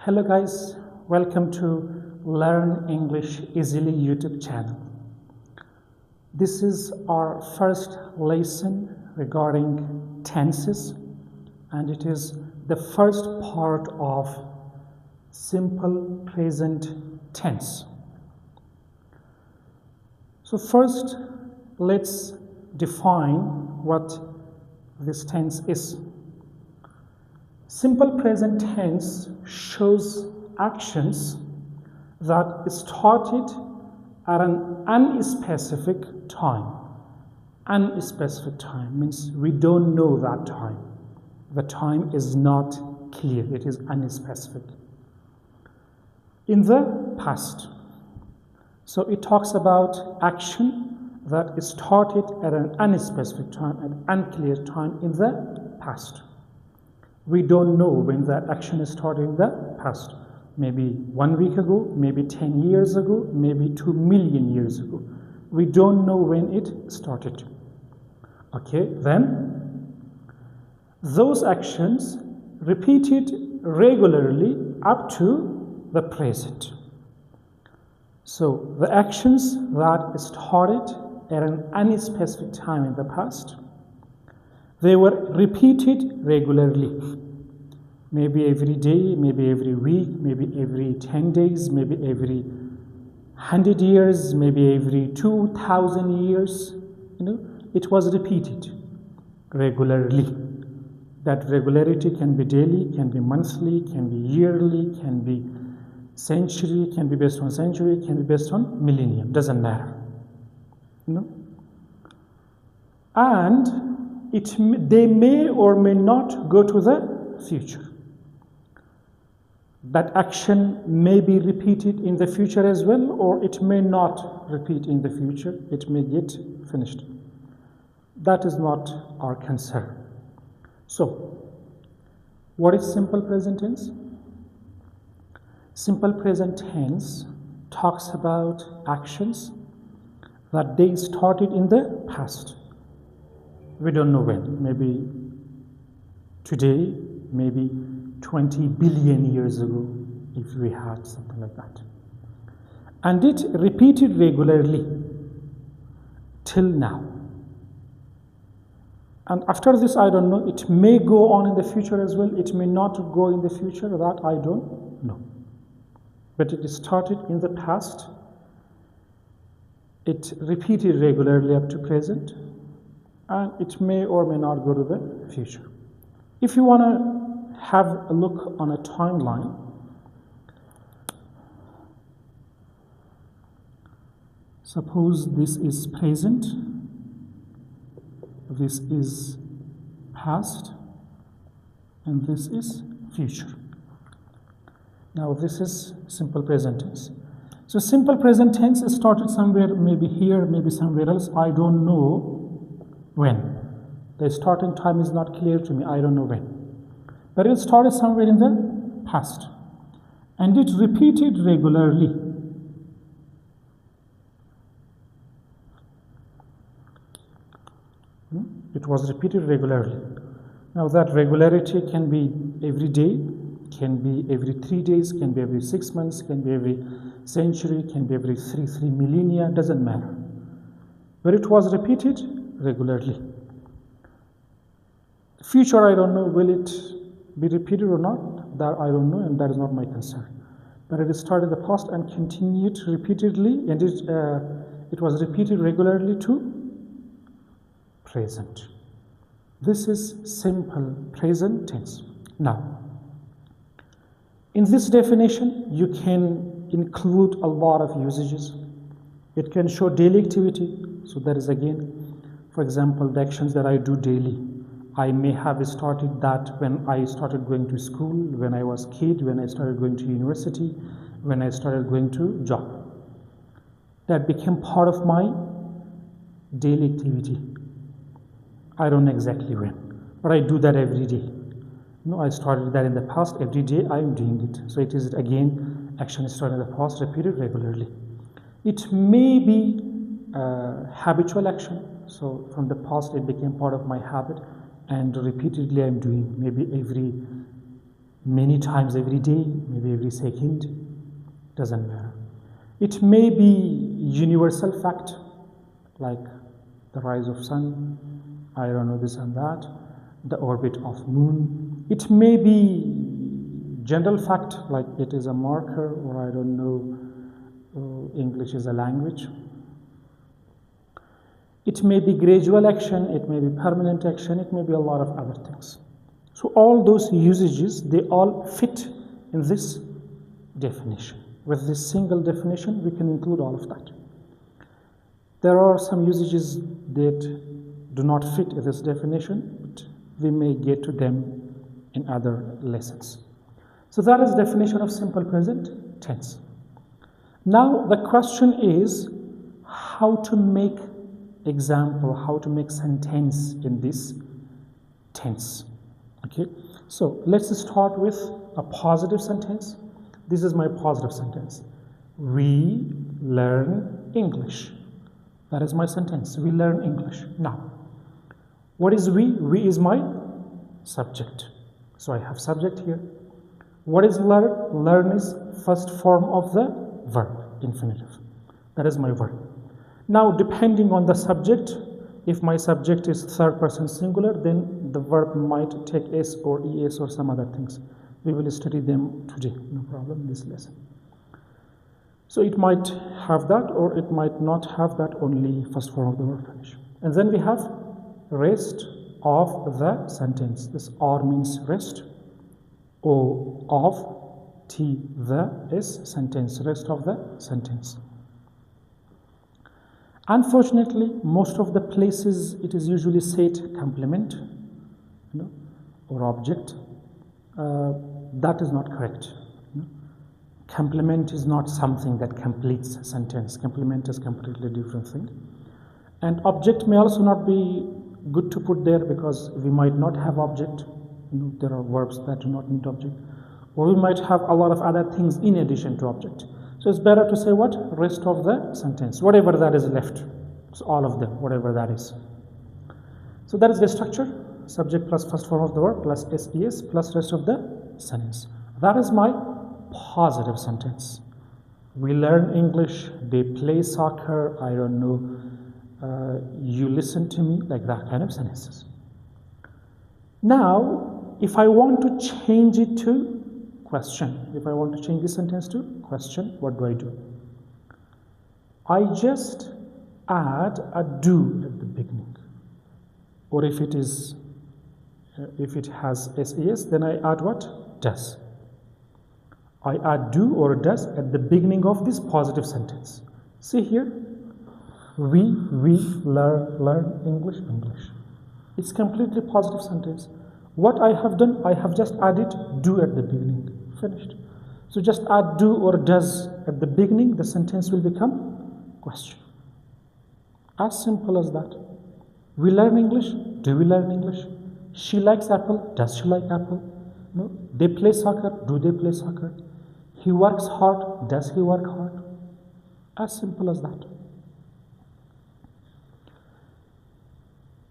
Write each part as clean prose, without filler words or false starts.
Hello guys, welcome to Learn English Easily YouTube channel. This is our first lesson regarding tenses, and it is the first part of simple present tense. So first, let's define what this tense is. Simple present tense shows actions that started at an unspecific time. Unspecific time means we don't know that time. The time is not clear, it is unspecific. In the past. So it talks about action that started at an unspecific time, an unclear time in the past. We don't know when that action started in the past. Maybe 1 week ago, maybe 10 years ago, maybe 2 million years ago. We don't know when it started. Okay, then those actions repeated regularly up to the present. So the actions that started at an unspecific time in the past, they were repeated regularly. Maybe every day, maybe every week, maybe every 10 days, maybe every 100 years, maybe every 2,000 years. It was repeated regularly. That regularity can be daily, can be monthly, can be yearly, can be century, can be based on century, can be based on millennium. Doesn't matter. And they may or may not go to the future. That action may be repeated in the future as well, or it may not repeat in the future. It may get finished. That is not our concern. So, what is simple present tense? Simple present tense talks about actions that they started in the past. We don't know when, maybe today, maybe 20 billion years ago, if we had something like that. And it repeated regularly till now. And after this, I don't know, it may go on in the future as well, it may not go in the future, that I don't know. But it started in the past, it repeated regularly up to present, and it may or may not go to the future. If you want to have a look on a timeline, suppose this is present, this is past, and this is future. Now this is simple present tense. So simple present tense started somewhere, maybe here, maybe somewhere else. I don't know when. The starting time is not clear to me. I don't know when. But it started somewhere in the past. And it repeated regularly. It was repeated regularly. Now that regularity can be every day, can be every 3 days, can be every 6 months, can be every century, can be every three millennia, doesn't matter. But it was repeated regularly. Future, I don't know, will it be repeated or not? That I don't know, and that is not my concern. But it started in the past and continued repeatedly, and it was repeated regularly to present. This is simple present tense. Now, in this definition, you can include a lot of usages. It can show daily activity. So that is again, for example, the actions that I do daily. I may have started that when I started going to school, when I was a kid, when I started going to university, when I started going to job. That became part of my daily activity. I don't know exactly when, but I do that every day. I started that in the past, every day I am doing it. So it is again, action started in the past, repeated regularly. It may be habitual action. So from the past, it became part of my habit. And repeatedly I'm doing, maybe every many times every day, maybe every second, doesn't matter. It may be universal fact, like the rise of sun, I don't know, this and that, the orbit of moon. It may be general fact, like it is a marker, or I don't know, English is a language. It may be gradual action, it may be permanent action, it may be a lot of other things. So all those usages, they all fit in this definition. With this single definition, we can include all of that. There are some usages that do not fit in this definition, but we may get to them in other lessons. So that is the definition of simple present tense. Now the question is how to make example, how to make sentence in this tense. Okay, so let's start with a positive sentence. This is my positive sentence. We learn English. That is my sentence. We learn English. Now, what is we? We is my subject. So I have subject here. What is learn? Learn is first form of the verb, infinitive. That is my verb. Now, depending on the subject, if my subject is third person singular, then the verb might take s or es or some other things. We will study them today, no problem, in this lesson. So it might have that, or it might not have that, only first form of the verb finish. And then we have rest of the sentence. This R means rest, O of, T the is sentence, rest of the sentence. Unfortunately, most of the places it is usually said complement, or object. That is not correct. Complement is not something that completes a sentence. Complement is completely different thing. And object may also not be good to put there, because we might not have object. There are verbs that do not need object. Or we might have a lot of other things in addition to object. So it's better to say what? Rest of the sentence, whatever that is left. So all of them, whatever that is. So that is the structure. Subject plus first form of the verb plus SES plus rest of the sentence. That is my positive sentence. We learn English, they play soccer, I don't know, you listen to me, like that kind of sentences. Now, if I want to change it to question, if I want to change this sentence to question, what do? I just add a do at the beginning. Or if it is, if it has SES, then I add what? Does. I add do or does at the beginning of this positive sentence. See here, we learn English. It's completely positive sentence. What I have done, I have just added do at the beginning. Finished. So just add do or does at the beginning, the sentence will become question. As simple as that. We learn English. Do we learn English? She likes apple. Does she like apple? No. They play soccer. Do they play soccer? He works hard. Does he work hard? As simple as that.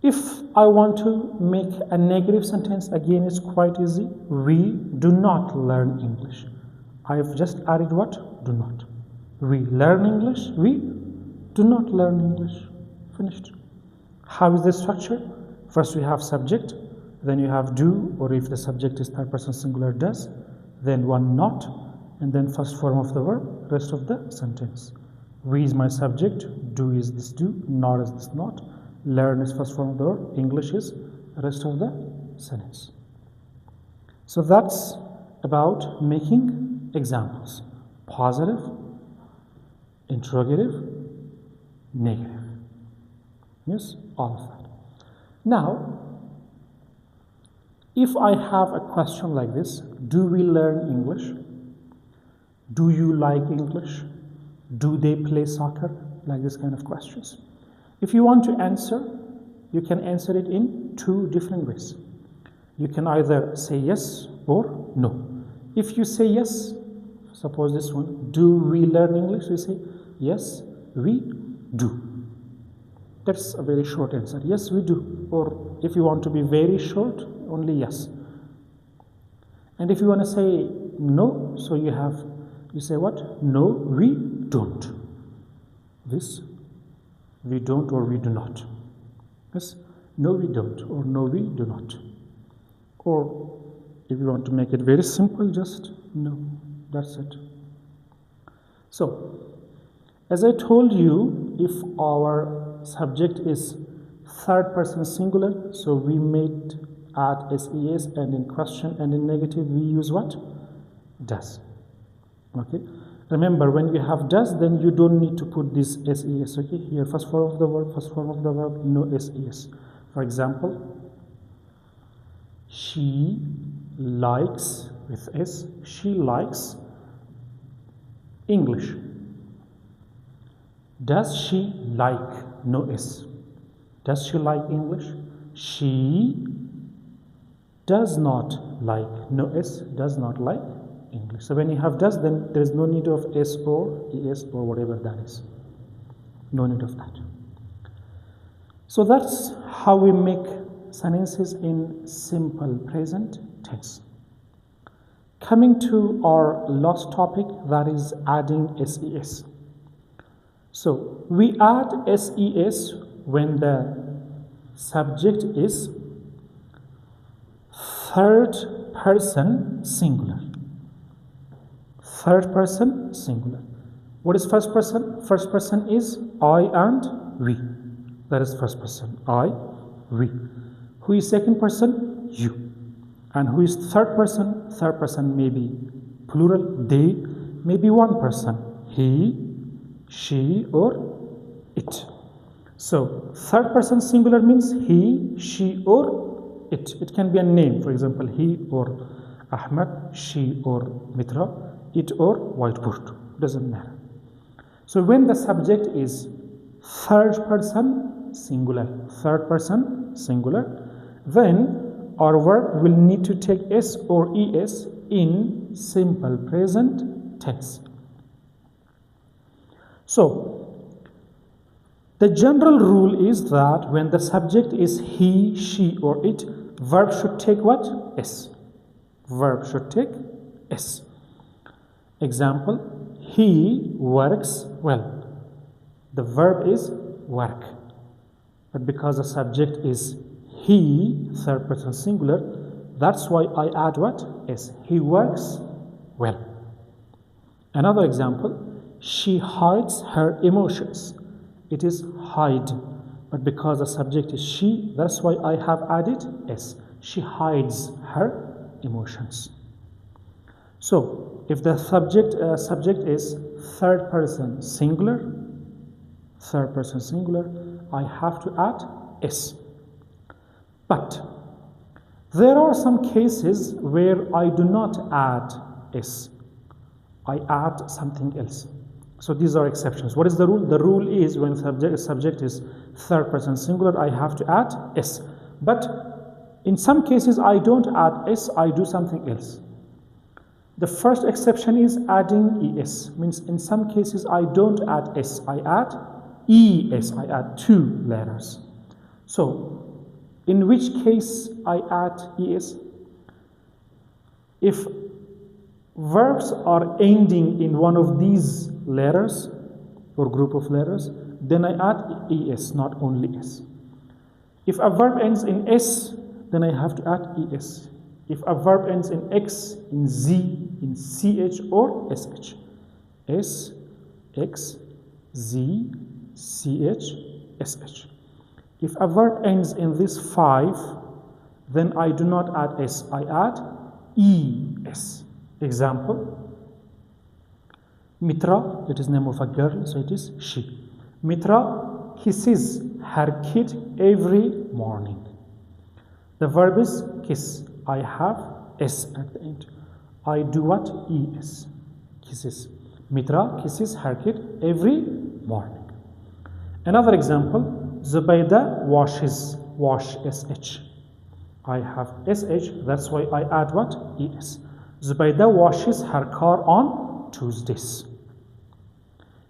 If I want to make a negative sentence, again it's quite easy. We do not learn English. I have just added what? Do not. We learn English. We do not learn English. Finished. How is the structure? First we have subject, then you have do, or if the subject is third person singular, does, then one not, and then first form of the verb, rest of the sentence. We is my subject, do is this do, not is this not, learn is first form of the verb, English is rest of the sentence. So that's about making examples. Positive, interrogative, negative. Yes, all of that. Now, if I have a question like this, do we learn English? Do you like English? Do they play soccer? Like this kind of questions. If you want to answer, you can answer it in two different ways. You can either say yes or no. If you say yes, suppose this one, do we learn English? You say, yes, we do. That's a very short answer. Yes, we do. Or if you want to be very short, only yes. And if you want to say no, so you say what? No, we don't. This, we don't or we do not. Yes, no, we don't or no, we do not. Or if you want to make it very simple, just no. That's it. So, as I told you, if our subject is third person singular, so we made add SES, and in question and in negative we use what? Does. Okay. Remember, when we have does, then you don't need to put this SES. Okay. Here, first form of the verb, no SES. For example, she likes with S. She likes English. Does she like? No S. Does she like English? She does not like, no S, does not like English. So when you have does, then there is no need of S or ES or whatever that is. No need of that. So that's how we make sentences in simple present tense. Coming to our last topic, that is adding SES. So we add SES when the subject is third person singular. Third person singular. What is first person? First person is I and we. That is first person. I, we. Who is second person? You. And who is third person? Third person may be plural, they, may be one person, he, she, or it. So third person singular means he, she, or it. It can be a name, for example, he or Ahmed, she or Mitra, it or whiteboard, doesn't matter. So when the subject is third person singular, then our verb will need to take S or ES in simple present tense. So the general rule is that when the subject is he, she, or it, verb should take what? S. Verb should take S. Example, he works well. The verb is work. But because the subject is he, third person singular, that's why I add what? S. He works well. Another example, she hides her emotions. It is hide. But because the subject is she, that's why I have added S. She hides her emotions. So, if the subject is third person singular, I have to add S. But there are some cases where I do not add S. I add something else. So these are exceptions. What is the rule? The rule is when subject is third person singular, I have to add S. But in some cases I don't add S, I do something else. The first exception is adding ES. Means in some cases I don't add S, I add ES. I add two letters. So in which case I add ES? If verbs are ending in one of these letters or group of letters, then I add ES, not only S. If a verb ends in S, then I have to add ES. If a verb ends in X, in Z, in CH or SH. S, X, Z, CH, SH. If a verb ends in this 5, then I do not add S, I add ES. Example, Mitra, it is name of a girl, so it is she. Mitra kisses her kid every morning. The verb is kiss. I have S at the end. I do what? ES. Kisses. Mitra kisses her kid every morning. Another example, Zubayda washes, wash SH. I have SH, that's why I add what? ES. Zubayda washes her car on Tuesdays.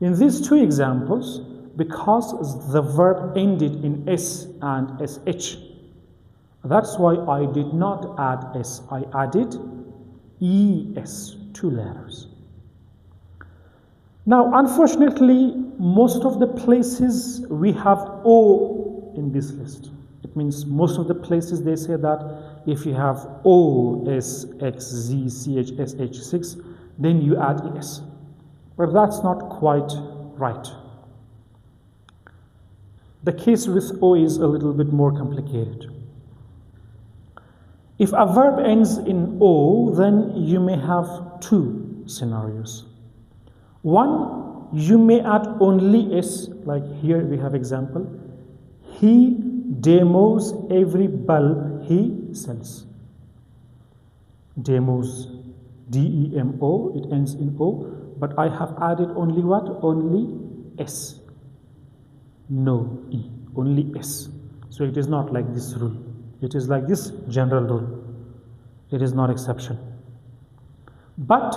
In these two examples, because the verb ended in S and SH, that's why I did not add S, I added ES, 2 letters. Now, unfortunately, most of the places we have O in this list. It means most of the places they say that if you have O, S, X, Z, CH, SH, 6, then you add ES. But that's not quite right. The case with O is a little bit more complicated. If a verb ends in O, then you may have 2 scenarios. One, you may add only S, like here we have example. He demos every bulb he sells. Demos, D-E-M-O, it ends in O, but I have added only what? Only S. No E, only S. So it is not like this rule. It is like this general rule. It is not exception. But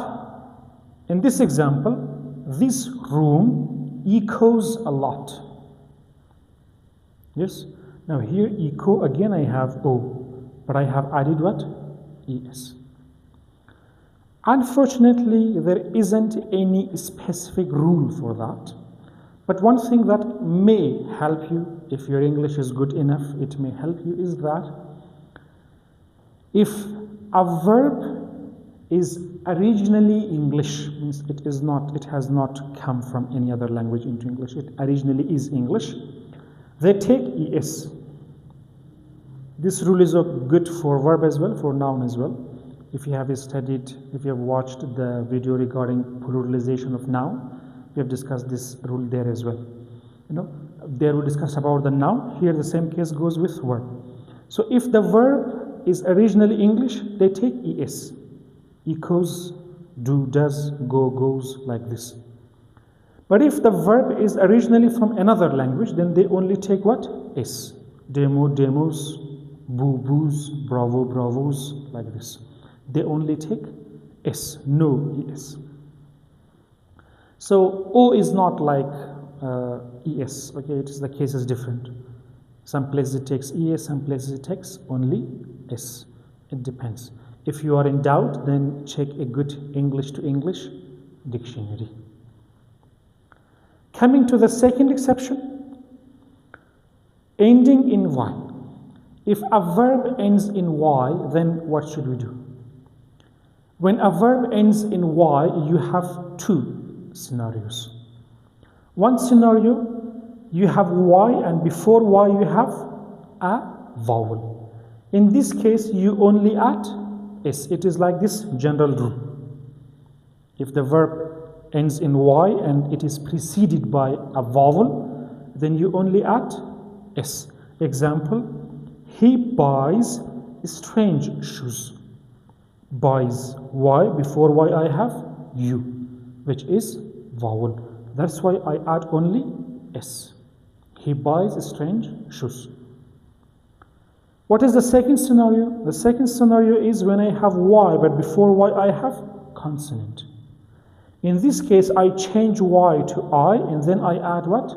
in this example, this room echoes a lot. Yes? Now here echo, again I have O, but I have added what? ES. Unfortunately, there isn't any specific rule for that. But one thing that may help you, if your English is good enough, it may help you, is that if a verb is originally English, means it has not come from any other language into English, it originally is English, they take ES. This rule is good for verb as well, for noun as well. If you have watched the video regarding pluralization of noun, we have discussed this rule there as well. There we discussed about the noun. Here the same case goes with verb. So if the verb is originally English, they take ES. Echoes, do, does, go, goes, like this. But if the verb is originally from another language, then they only take what? S. Demo, demos, boo, boos, bravo, bravos, like this. They only take S, no ES. So O is not like ES, okay, the case is different. Some places it takes ES, some places it takes only S. It depends. If you are in doubt, then check a good English to English dictionary. Coming to the second exception, ending in Y. If a verb ends in Y, then what should we do? When a verb ends in Y, you have 2 scenarios. One scenario, you have Y, and before Y you have a vowel. In this case, you only add S. It is like this general rule. If the verb ends in Y and it is preceded by a vowel, then you only add S. Example, he buys strange shoes. Buys Y, before Y I have U, which is vowel. That's why I add only S. He buys strange shoes. What is the second scenario? The second scenario is when I have Y, but before Y I have consonant. In this case, I change Y to I, and then I add what?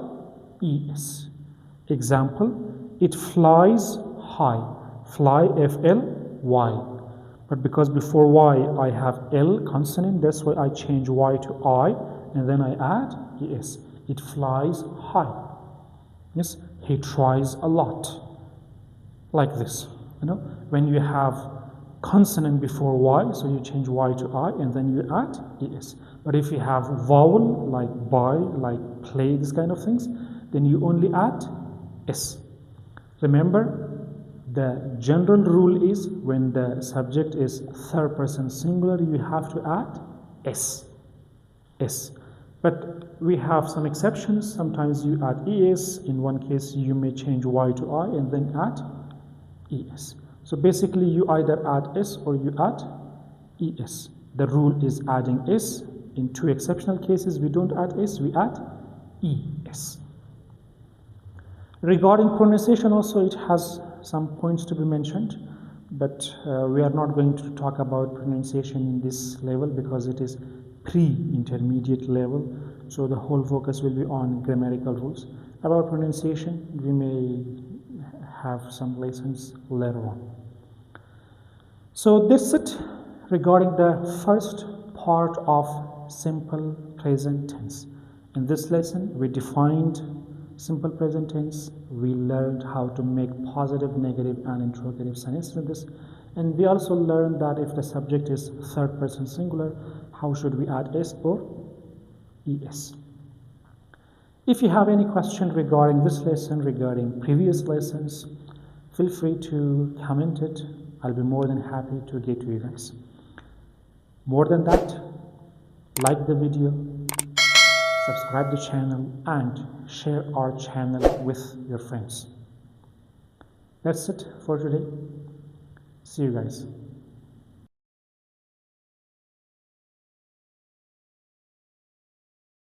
ES. Example, it flies high. Fly, F-L-Y. But because before Y I have L consonant, that's why I change Y to I, and then I add ES. It flies high. Yes, he tries a lot. Like this. When you have consonant before Y, so you change Y to I, and then you add ES. But if you have vowel, like buy, like play, these kind of things, then you only add S. Remember, the general rule is when the subject is third person singular, you have to add S. S. But we have some exceptions. Sometimes you add ES. In one case, you may change Y to I and then add ES. So basically, you either add S or you add ES. The rule is adding S. In 2 exceptional cases, we don't add S, we add ES. Regarding pronunciation also, it has some points to be mentioned, but we are not going to talk about pronunciation in this level because it is pre-intermediate level, so the whole focus will be on grammatical rules. About pronunciation, we may have some lessons later on. So that's it regarding the first part of simple present tense. In this lesson, we defined simple present tense. We learned how to make positive, negative, and interrogative sentences with this. And we also learned that if the subject is third person singular, how should we add s or es. If you have any question regarding this lesson, regarding previous lessons, feel free to comment it. I'll be more than happy to get to you guys. More than that, like the video, subscribe the channel, and share our channel with your friends. That's it for today. See you guys.